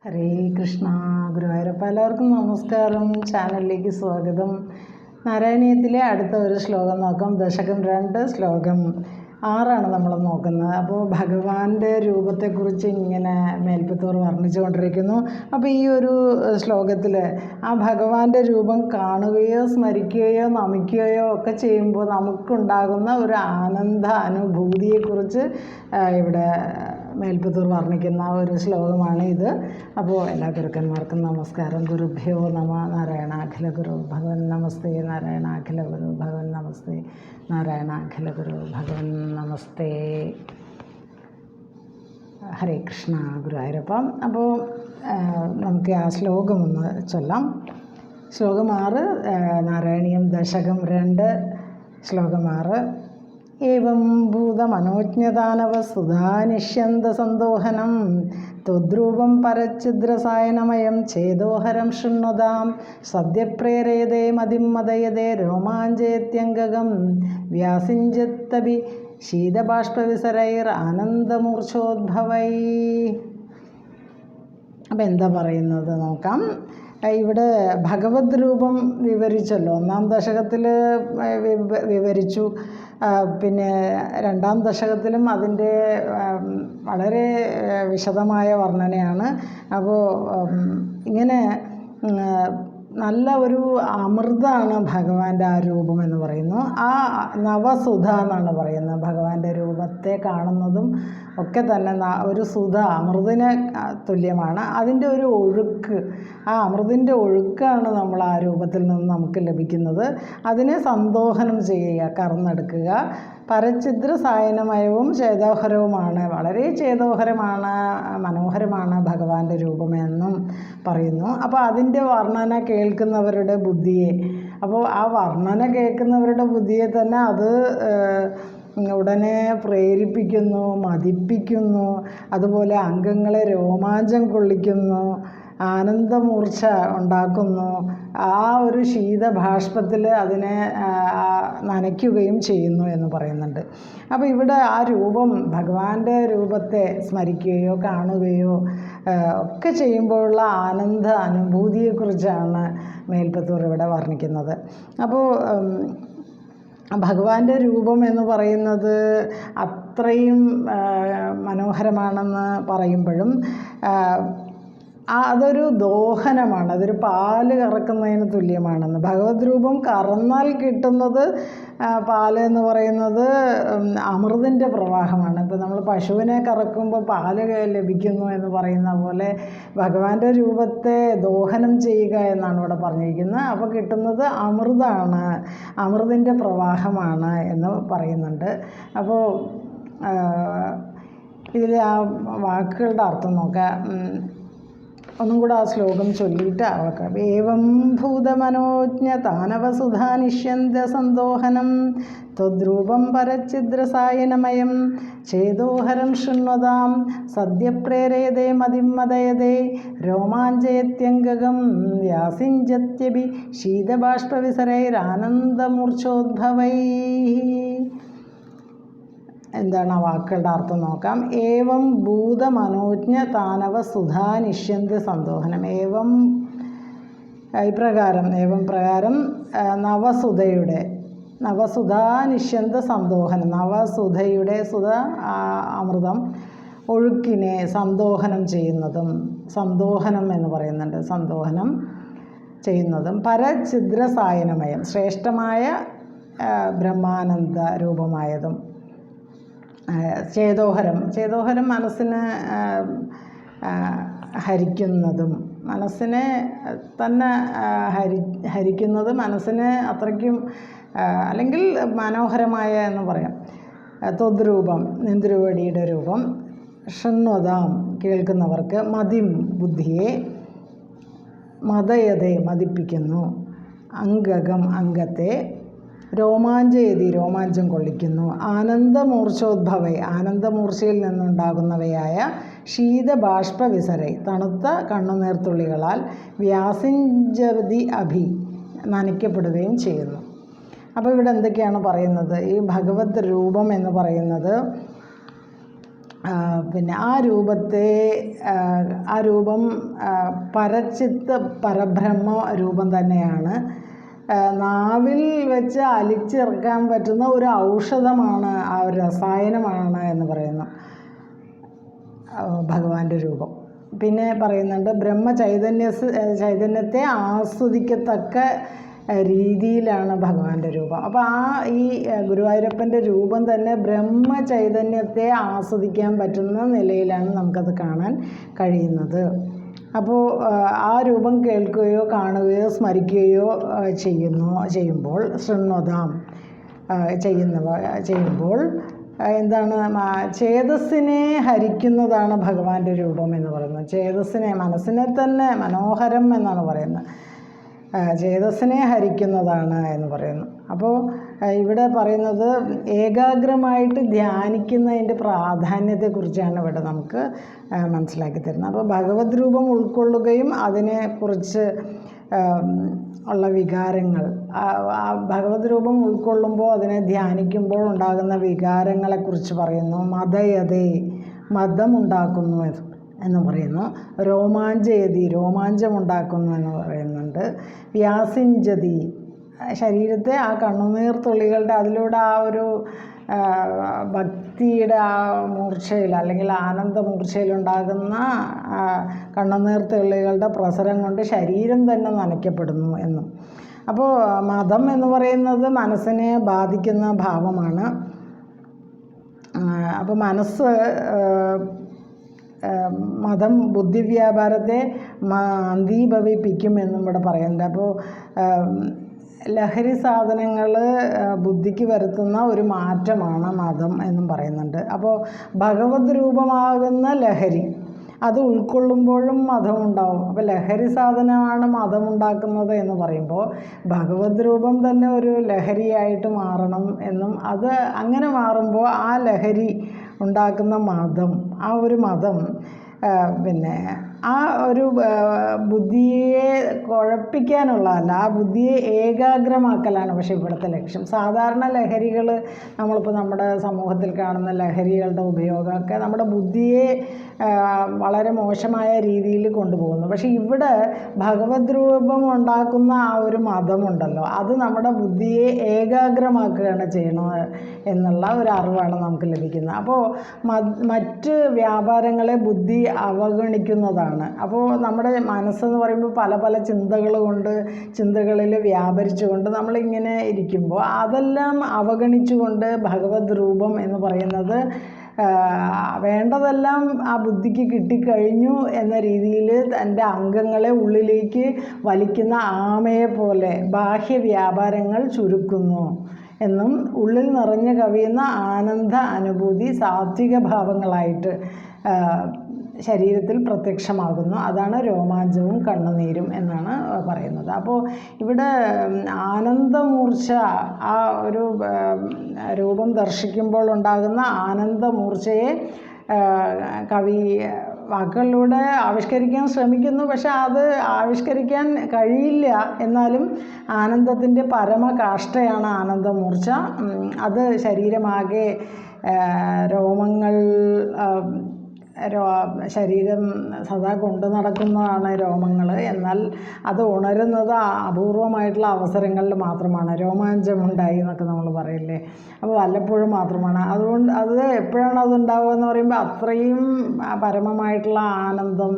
ഹരേ കൃഷ്ണ. ഗുരുവായൂരപ്പ. എല്ലാവർക്കും നമസ്കാരം. ചാനലിലേക്ക് സ്വാഗതം. നാരായണീയത്തിലെ അടുത്ത ഒരു ശ്ലോകം നോക്കാം. ദശകം 2 ശ്ലോകം 6 നമ്മൾ നോക്കുന്നത്. അപ്പോൾ ഭഗവാന്റെ രൂപത്തെക്കുറിച്ച് ഇങ്ങനെ മേൽപ്പത്തൂർ വർണ്ണിച്ചു കൊണ്ടിരിക്കുന്നു. അപ്പോൾ ഈ ഒരു ശ്ലോകത്തിൽ ആ ഭഗവാന്റെ രൂപം കാണുകയോ സ്മരിക്കുകയോ നമിക്കുകയോ ഒക്കെ ചെയ്യുമ്പോൾ നമുക്കുണ്ടാകുന്ന ഒരു ആനന്ദ അനുഭൂതിയെക്കുറിച്ച് ഇവിടെ മേൽപ്പത്തൂർ വർണ്ണിക്കുന്ന ഒരു ശ്ലോകമാണ് ഇത്. അപ്പോൾ എല്ലാ ഗുരുക്കന്മാർക്കും നമസ്കാരം. ഗുരുഭ്യോ നമ. നാരായണാഖില ഗുരു ഭഗവൻ നമസ്തേ. നാരായണാഖില ഗുരു ഭഗവൻ നമസ്തേ. നാരായണാഖില ഗുരു ഭഗവൻ നമസ്തേ. ഹരേ കൃഷ്ണ. ഗുരുവായൂരപ്പം. അപ്പോൾ നമുക്ക് ആ ശ്ലോകം ഒന്ന് ചൊല്ലാം. ശ്ലോകം 6, നാരായണീയം ദശകം 2 ശ്ലോകം 6. ഏവം ഭൂതമനോജ്ഞദാനവ സുധാനിഷ്യന്തസന്തോഹനം ത്വദ്രൂപം പരച്ഛിദ്രസായനമയം ചേതോഹരം ശൃണ്വതാം സദ്യപ്രേരയതേ മതിം മദയതേ രോമാഞ്ചയത്യംഗകം വ്യാസിഞ്ചത്തപി ശീതബാഷ്പവിസരൈർ ആനന്ദമൂർച്ഛോദ്ഭവൈ. അപ്പം എന്താ പറയുന്നത് നോക്കാം. ഇവിടെ ഭഗവത് രൂപം വിവരിച്ചല്ലോ. 1-ാം ദശകത്തിൽ വിവരിച്ചു. പിന്നെ 2-ാം ദശകത്തിലും അതിൻ്റെ വളരെ വിശദമായ വർണ്ണനയാണ്. അപ്പോൾ ഇങ്ങനെ നല്ല ഒരു അമൃതാണ് ഭഗവാന്റെ ആ രൂപം എന്ന് പറയുന്നു. ആ നവസുധ എന്നാണ് പറയുന്നത്. ഭഗവാന്റെ രൂപത്തെ കാണുന്നതും ഒക്കെ തന്നെ ഒരു സുധ, അമൃതിന് തുല്യമാണ്. അതിൻ്റെ ഒരു ഒഴുക്ക്, ആ അമൃതിൻ്റെ ഒഴുക്കാണ് നമ്മൾ ആ രൂപത്തിൽ നിന്ന് നമുക്ക് ലഭിക്കുന്നത്. അതിനെ സന്തോഹനം ചെയ്യുക, കറന്നെടുക്കുക. പരച്ഛിദ്ര സായനമയവും ചേതോഹരവുമാണ്. വളരെ ചേതോഹരമാണ്, മനോഹരമാണ് ഭഗവാന്റെ രൂപമെന്നും പറയുന്നു. അപ്പോൾ അതിൻ്റെ വർണ്ണന കേൾക്കുന്നവരുടെ ബുദ്ധിയെ, അപ്പോൾ ആ വർണ്ണന കേൾക്കുന്നവരുടെ ബുദ്ധിയെ തന്നെ അത് ഉടനെ പ്രേരിപ്പിക്കുന്നു, മതിപ്പിക്കുന്നു. അതുപോലെ അംഗങ്ങളെ രോമാഞ്ചം കൊള്ളിക്കുന്നു, ആനന്ദമൂർച്ച ഉണ്ടാക്കുന്നു. ആ ഒരു ശീതഭാഷ്പത്തിൽ അതിനെ നനയ്ക്കുകയും ചെയ്യുന്നു എന്ന് പറയുന്നുണ്ട്. അപ്പോൾ ഇവിടെ ആ രൂപം, ഭഗവാന്റെ രൂപത്തെ സ്മരിക്കുകയോ കാണുകയോ ഒക്കെ ചെയ്യുമ്പോഴുള്ള ആനന്ദ അനുഭൂതിയെക്കുറിച്ചാണ് മേൽപ്പത്തൂർ ഇവിടെ വർണ്ണിക്കുന്നത്. അപ്പോൾ ഭഗവാന്റെ രൂപം എന്ന് പറയുന്നത് അത്രയും മനോഹരമാണെന്ന് പറയുമ്പോഴും അതൊരു ദോഹനമാണ്, അതൊരു പാല് കറക്കുന്നതിന് തുല്യമാണെന്ന്. ഭഗവത് രൂപം കറന്നാൽ കിട്ടുന്നത് പാല് എന്ന് പറയുന്നത് അമൃതിൻ്റെ പ്രവാഹമാണ്. ഇപ്പോൾ നമ്മൾ പശുവിനെ കറക്കുമ്പോൾ പാല് ലഭിക്കുന്നു എന്ന് പറയുന്ന പോലെ ഭഗവാന്റെ രൂപത്തെ ദോഹനം ചെയ്യുക എന്നാണ് ഇവിടെ പറഞ്ഞിരിക്കുന്നത്. അപ്പോൾ കിട്ടുന്നത് അമൃതാണ്, അമൃതിൻ്റെ പ്രവാഹമാണ് എന്ന് പറയുന്നുണ്ട്. അപ്പോൾ ഇതിൽ ആ വാക്കുകളുടെ അർത്ഥം നോക്കാം. ഒന്നും കൂടെ ആ ശ്ലോകം ചൊല്ലിയിട്ട് ആവാക്കാം. ഏവം ഭൂതമനോജ്ഞ താനവസുധാനിഷ്യന്ത സന്തോഹനം ത്വദ്രൂപം പരച്ഛിദ്രസായനമയം ചേതോഹരം ശൃണ്വതാം സദ്യപ്രേരയതേ മതിം മദയതേ രോമാഞ്ചയത്യംഗകം വ്യാസിഞ്ചത്യപി ശീതബാഷ്പവിസരൈരാനന്ദമൂർച്ഛോദ്ഭവൈ. എന്താണ് ആ വാക്കുകളുടെ അർത്ഥം നോക്കാം. ഏവം ഭൂതമനോജ്ഞ താനവ സുധാനിഷ്യന്ത സന്തോഹനം. ഏവം പ്രകാരം നവസുധാനിഷ്യന്ത സന്തോഹനം, നവസുധയുടെ സുധ അമൃതം ഒഴുക്കിനെ സന്തോഹനം ചെയ്യുന്നതും, സന്തോഹനം എന്ന് പറയുന്നുണ്ട്, സന്തോഹനം ചെയ്യുന്നതും പരച്ഛിദ്രസായനമയം ശ്രേഷ്ഠമായ ബ്രഹ്മാനന്ദ രൂപമായതും. ചേതോഹരം മനസ്സിനെ ഹരിക്കുന്നതും, മനസ്സിനെ തന്നെ ഹരിക്കുന്നത്, മനസ്സിനെ അത്രയ്ക്കും അല്ലെങ്കിൽ മനോഹരമായ എന്ന് പറയാം. ത്വദ്രൂപം നിന്തിരുവടിയുടെ രൂപം, ശൃണ്വതാം കേൾക്കുന്നവർക്ക്, മതിം ബുദ്ധിയെ, മദയതേ മതിപ്പിക്കുന്നു, അംഗകം അംഗത്തെ, രോമാഞ്ചയതി രോമാഞ്ചം കൊള്ളിക്കുന്നു, ആനന്ദമൂർച്ഛോദ്ഭവൈ ആനന്ദമൂർച്ചയിൽ നിന്നുണ്ടാകുന്നവയായ ശീതബാഷ്പവിസരൈ തണുത്ത കണ്ണുനീർത്തുള്ളികളാൽ വ്യാസിഞ്ചതി അഭി നനയ്ക്കപ്പെടുകയും ചെയ്യുന്നു. അപ്പോൾ ഇവിടെ എന്തൊക്കെയാണ് പറയുന്നത്? ഈ ഭഗവത് രൂപം എന്ന് പറയുന്നത് പിന്നെ ആ രൂപത്തെ ആ രൂപം പരച്ചിത്ത പരബ്രഹ്മ രൂപം തന്നെയാണ്. നാവിൽ വെച്ച് അലിച്ചിറക്കാൻ പറ്റുന്ന ഒരു ഔഷധമാണ്, ആ ഒരു രസായനമാണ് എന്ന് പറയുന്നു ഭഗവാന്റെ രൂപം. പിന്നെ പറയുന്നുണ്ട് ചൈതന്യത്തെ ആസ്വദിക്കത്തക്ക രീതിയിലാണ് ഭഗവാന്റെ രൂപം. അപ്പോൾ ഈ ഗുരുവായൂരപ്പൻ്റെ രൂപം തന്നെ ബ്രഹ്മചൈതന്യത്തെ ആസ്വദിക്കാൻ പറ്റുന്ന നിലയിലാണ് നമുക്കത് കാണാൻ കഴിയുന്നത്. അപ്പോൾ ആ രൂപം കേൾക്കുകയോ കാണുകയോ സ്മരിക്കുകയോ ചെയ്യുമ്പോൾ ശൃണ്വതാം ചെയ്യുമ്പോൾ എന്താണ്, ചേതസ്സിനെ ഹരിക്കുന്നതാണ് ഭഗവാന്റെ രൂപം എന്ന് പറയുന്നത്. ചേതസ്സിനെ, മനസ്സിനെ തന്നെ മനോഹരം എന്നാണ് പറയുന്നത്, ചേതസ്സിനെ ഹരിക്കുന്നതാണ് എന്ന് പറയുന്നു. അപ്പോൾ ഇവിടെ പറയുന്നത് ഏകാഗ്രമായിട്ട് ധ്യാനിക്കുന്നതിൻ്റെ പ്രാധാന്യത്തെക്കുറിച്ചാണ് ഇവിടെ നമുക്ക് മനസ്സിലാക്കി തരുന്നത്. അപ്പോൾ ഭഗവത് രൂപം ഉൾക്കൊള്ളുകയും അതിനെക്കുറിച്ച് ഉള്ള വികാരങ്ങൾ, ഭഗവത് രൂപം ഉൾക്കൊള്ളുമ്പോൾ അതിനെ ധ്യാനിക്കുമ്പോൾ ഉണ്ടാകുന്ന വികാരങ്ങളെക്കുറിച്ച് പറയുന്നു. മദയതേ, മദമുണ്ടാക്കുന്നു എന്ന് പറയുന്നു. രോമാഞ്ചയതി, രോമാഞ്ചമുണ്ടാക്കുന്നു എന്ന് പറയുന്നുണ്ട്. വ്യാസിഞ്ചതി, ശരീരത്തെ ആ കണ്ണുനീർ തുള്ളികളുടെ അതിലൂടെ ആ ഒരു ഭക്തിയുടെ ആ മൂർച്ചയിൽ അല്ലെങ്കിൽ ആനന്ദമൂർച്ചയിലുണ്ടാകുന്ന കണ്ണുനീർ തുള്ളികളുടെ പ്രസരം കൊണ്ട് ശരീരം തന്നെ നനയ്ക്കപ്പെടുന്നു എന്നും. അപ്പോൾ മതം എന്ന് പറയുന്നത് മനസ്സിനെ ബാധിക്കുന്ന ഭാവമാണ്. അപ്പോൾ മനസ്സ് മതം ബുദ്ധിവ്യാപാരത്തെ മന്ദീഭവിപ്പിക്കും എന്നും ഇവിടെ പറയുന്നുണ്ട്. അപ്പോൾ ലഹരി സാധനങ്ങൾ ബുദ്ധിക്ക് വരുത്തുന്ന ഒരു മാറ്റമാണ് മതം എന്നും പറയുന്നുണ്ട്. അപ്പോൾ ഭഗവത് രൂപമാകുന്ന ലഹരി അത് ഉൾക്കൊള്ളുമ്പോഴും മതമുണ്ടാവും. അപ്പോൾ ലഹരി സാധനമാണ് മതമുണ്ടാക്കുന്നത് എന്ന് പറയുമ്പോൾ ഭഗവത് രൂപം തന്നെ ഒരു ലഹരിയായിട്ട് മാറണം എന്നും, അത് അങ്ങനെ മാറുമ്പോൾ ആ ലഹരി ഉണ്ടാക്കുന്ന മതം, ആ ഒരു മതം പിന്നെ ആ ഒരു ബുദ്ധിയെ കുഴപ്പിക്കാനുള്ളതല്ല, ആ ബുദ്ധിയെ ഏകാഗ്രമാക്കലാണ് പക്ഷേ ഇവിടുത്തെ ലക്ഷ്യം. സാധാരണ ലഹരികൾ, നമ്മളിപ്പോൾ നമ്മുടെ സമൂഹത്തിൽ കാണുന്ന ലഹരികളുടെ ഉപയോഗമൊക്കെ നമ്മുടെ ബുദ്ധിയെ വളരെ മോശമായ രീതിയിൽ കൊണ്ടുപോകുന്നു. പക്ഷേ ഇവിടെ ഭഗവത് രൂപം ഉണ്ടാക്കുന്ന ആ ഒരു മതമുണ്ടല്ലോ, അത് നമ്മുടെ ബുദ്ധിയെ ഏകാഗ്രമാക്കുകയാണ് ചെയ്യണത് എന്നുള്ള ഒരു അറിവാണ് നമുക്ക് ലഭിക്കുന്നത്. അപ്പോൾ മറ്റ് വ്യാപാരങ്ങളെ ബുദ്ധി അവഗണിക്കുന്നതാണ്. അപ്പോൾ നമ്മുടെ മനസ്സെന്ന് പറയുമ്പോൾ പല പല ചിന്തകളിൽ വ്യാപരിച്ചുകൊണ്ട് നമ്മളിങ്ങനെ ഇരിക്കുമ്പോൾ അതെല്ലാം അവഗണിച്ചുകൊണ്ട് ഭഗവത് രൂപം എന്ന് പറയുന്നത് വേണ്ടതെല്ലാം ആ ബുദ്ധിക്ക് കിട്ടിക്കഴിഞ്ഞു എന്ന രീതിയിൽ തൻ്റെ അംഗങ്ങളെ ഉള്ളിലേക്ക് വലിക്കുന്ന ആമയെ പോലെ ബാഹ്യ വ്യാപാരങ്ങൾ ചുരുക്കുന്നു എന്നും, ഉള്ളിൽ നിറഞ്ഞു കവിയുന്ന ആനന്ദ അനുഭൂതി സാത്വിക ഭാവങ്ങളായിട്ട് ശരീരത്തിൽ പ്രത്യക്ഷമാകുന്നു. അതാണ് രോമാഞ്ചവും കണ്ണുനീരും എന്നാണ് പറയുന്നത്. അപ്പോൾ ഇവിടെ ആനന്ദമൂർച്ച, ആ ഒരു രൂപം ദർശിക്കുമ്പോൾ ഉണ്ടാകുന്ന ആനന്ദമൂർച്ചയെ കവി വാക്കുകളിലൂടെ ആവിഷ്കരിക്കാൻ ശ്രമിക്കുന്നു. പക്ഷെ അത് ആവിഷ്കരിക്കാൻ കഴിയില്ല. എന്നാലും ആനന്ദത്തിൻ്റെ പരമകാഷ്ഠയാണ് ആനന്ദമൂർച്ച. അത് ശരീരമാകെ രോമങ്ങൾ, ശരീരം സദാ കൊണ്ടു നടക്കുന്നതാണ് രോമങ്ങൾ. എന്നാൽ അത് ഉണരുന്നത് അപൂർവമായിട്ടുള്ള അവസരങ്ങളിൽ മാത്രമാണ്. രോമാഞ്ചമുണ്ടായി എന്നൊക്കെ നമ്മൾ പറയില്ലേ, അപ്പോൾ വല്ലപ്പോഴും മാത്രമാണ്. അതുകൊണ്ട് അത് എപ്പോഴാണ് അതുണ്ടാവുക എന്ന് പറയുമ്പോൾ അത്രയും പരമമായിട്ടുള്ള ആനന്ദം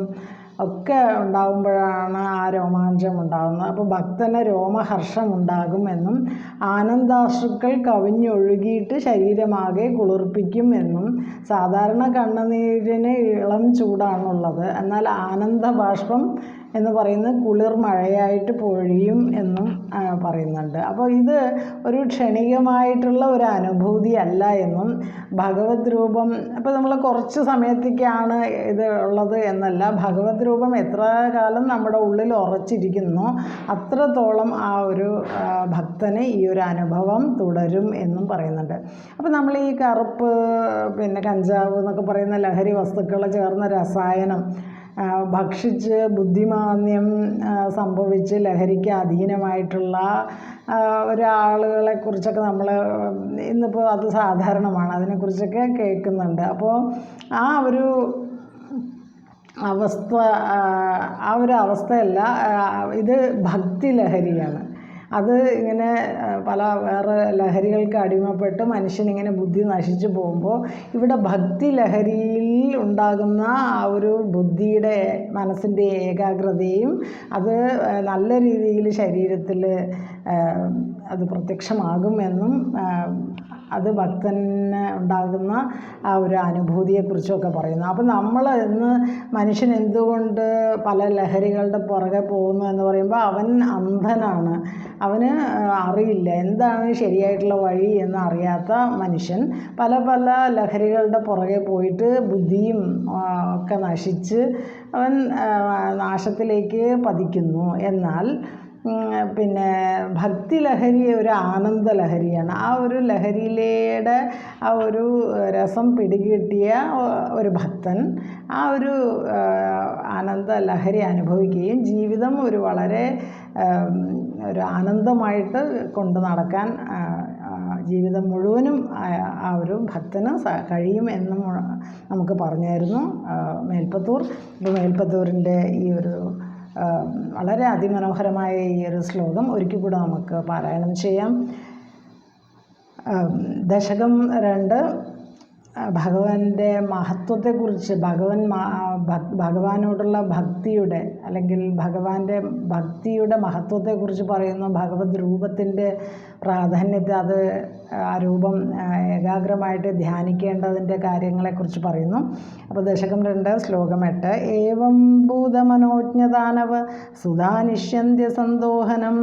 ഒക്കെ ഉണ്ടാകുമ്പോഴാണ് ആ രോമാഞ്ചം ഉണ്ടാകുന്നത്. അപ്പോൾ ഭക്തന് രോമഹർഷമുണ്ടാകും എന്നും, ആനന്ദാശ്രുക്കൾ കവിഞ്ഞൊഴുകിയിട്ട് ശരീരമാകെ കുളിർപ്പിക്കും എന്നും, സാധാരണ കണ്ണുനീരിന് ഇളം ചൂടാണുള്ളത്, എന്നാൽ ആനന്ദബാഷ്പം എന്ന് പറയുന്നത് കുളിർ മഴയായിട്ട് പൊഴിയും എന്നും പറയുന്നുണ്ട്. അപ്പോൾ ഇത് ഒരു ക്ഷണികമായിട്ടുള്ള ഒരു അനുഭൂതി അല്ല എന്നും, ഭഗവത് രൂപം അപ്പോൾ നമ്മൾ കുറച്ച് സമയത്തേക്കാണ് ഇത് ഉള്ളത് എന്നല്ല, ഭഗവത് രൂപം എത്ര കാലം നമ്മുടെ ഉള്ളിൽ ഉറച്ചിരിക്കുന്നു അത്രത്തോളം ആ ഒരു ഭക്തന് ഈ ഒരു അനുഭവം തുടരും എന്നും പറയുന്നുണ്ട്. അപ്പോൾ നമ്മൾ ഈ കറുപ്പ്, പിന്നെ കഞ്ചാവ് എന്നൊക്കെ പറയുന്ന ലഹരി വസ്തുക്കൾ ചേർന്ന രസായനം ഭക്ഷിച്ച് ബുദ്ധിമാന്ദ്യം സംഭവിച്ച് ലഹരിക്ക് അധീനമായിട്ടുള്ള ഒരാളുകളെക്കുറിച്ചൊക്കെ നമ്മൾ ഇന്നിപ്പോൾ അത് സാധാരണമാണ്, അതിനെക്കുറിച്ചൊക്കെ കേൾക്കുന്നുണ്ട്. അപ്പോൾ ആ ഒരു അവസ്ഥ ആ ഒരു അവസ്ഥയല്ല, ഇത് ഭക്തി ലഹരിയാണ്. അത് ഇങ്ങനെ പല വേറെ ലഹരികൾക്ക് അടിമപ്പെട്ട് മനുഷ്യനിങ്ങനെ ബുദ്ധി നശിച്ചു പോകുമ്പോൾ ഇവിടെ ഭക്തി ലഹരിയിൽ ഉണ്ടാകുന്ന ആ ഒരു ബുദ്ധിയുടെ മനസ്സിൻ്റെ ഏകാഗ്രതയും അത് നല്ല രീതിയിൽ ശരീരത്തിൽ അത് പ്രത്യക്ഷമാകുമെന്നും അത് ഭക്തന് ഉണ്ടാകുന്ന ആ ഒരു അനുഭൂതിയെക്കുറിച്ചൊക്കെ പറയുന്നു. അപ്പം നമ്മൾ ഇന്ന് മനുഷ്യൻ എന്തുകൊണ്ട് പല ലഹരികളുടെ പുറകെ പോകുന്നു എന്ന് പറയുമ്പോൾ അവൻ അന്ധനാണ്, അവന് അറിയില്ല എന്താണ് ശരിയായിട്ടുള്ള വഴി എന്ന് അറിയാത്ത മനുഷ്യൻ പല പല ലഹരികളുടെ പുറകെ പോയിട്ട് ബുദ്ധിയും ഒക്കെ നശിച്ച് അവൻ നാശത്തിലേക്ക് പതിക്കുന്നു. എന്നാൽ പിന്നെ ഭക്തി ലഹരി ഒരു ആനന്ദ ലഹരിയാണ്. ആ ഒരു ലഹരിയിലൂടെ ആ ഒരു രസം പിടികിട്ടിയ ഒരു ഭക്തൻ ആ ഒരു ആനന്ദ ലഹരി അനുഭവിക്കുകയും ജീവിതം ഒരു വളരെ ഒരു ആനന്ദമായിട്ട് കൊണ്ട് നടക്കാൻ ജീവിതം മുഴുവനും ആ ഒരു ഭക്തന് കഴിയും എന്നും നമുക്ക് പറഞ്ഞായിരുന്നു മേൽപ്പത്തൂർ. ഇപ്പോൾ മേൽപ്പത്തൂരിൻ്റെ ഈ ഒരു വളരെ അതിമനോഹരമായ ഈ ഒരു ശ്ലോകം ഒരിക്കൽ കൂടെ നമുക്ക് പാരായണം ചെയ്യാം. ദശകം 2 ഭഗവാന്റെ മഹത്വത്തെക്കുറിച്ച്, ഭഗവാനോടുള്ള ഭക്തിയുടെ അല്ലെങ്കിൽ ഭഗവാന്റെ ഭക്തിയുടെ മഹത്വത്തെക്കുറിച്ച് പറയുന്നു. ഭഗവത് രൂപത്തിൻ്റെ പ്രാധാന്യത്തെ, അത് ആ രൂപം ഏകാഗ്രമായിട്ട് ധ്യാനിക്കേണ്ടതിൻ്റെ കാര്യങ്ങളെക്കുറിച്ച് പറയുന്നു. അപ്പോൾ ദശകം 2 ശ്ലോകം 8 ഏവം ഭൂതമനോജ്ഞദാനവ സുധാനിഷ്യന്ത്യ സന്തോഹനം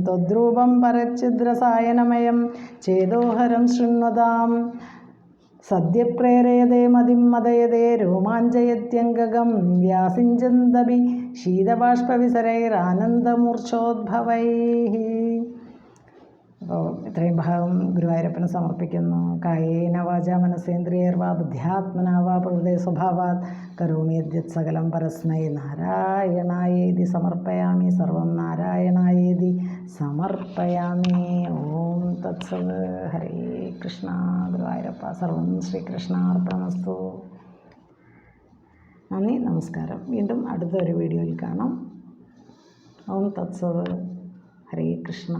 ത്വദ്രൂപം പരച്ഛിദ്രസായനമയം ചേതോഹരം ശൃണ്വതാം സദ്യപ്രേരയതേ മതിം മദയതേ രോമാഞ്ചയത്യംഗകം വ്യാസിഞ്ചന്തഭി ശീതബാഷ്പവിസരൈരാനന്ദമൂർച്ഛോദ്ഭവൈ. അപ്പോൾ ഇത്രയും ഭാഗം ഗുരുവായൂരപ്പന് സമർപ്പിക്കുന്നു. കായേന വാചാ മനസേന്ദ്രിയൈർവാ ബുദ്ധ്യാത്മനാ വാ പ്രകൃതേ സ്വഭാവാത് കരോമി യദ്യത് സകലം പരസ്മൈ നാരായണായേതി സമർപ്പയാമി. സർവം നാരായണായേതി സമർപ്പയാമി. ഓം തത്സത്. ഹരേ കൃഷ്ണ. ഗുരുവായൂരപ്പ സർവം ശ്രീകൃഷ്ണാർപ്പണമസ്തു. നന്ദി, നമസ്കാരം. വീണ്ടും അടുത്തൊരു വീഡിയോയിൽ കാണാം. ഓം തത്സത്. ഹരേ കൃഷ്ണ.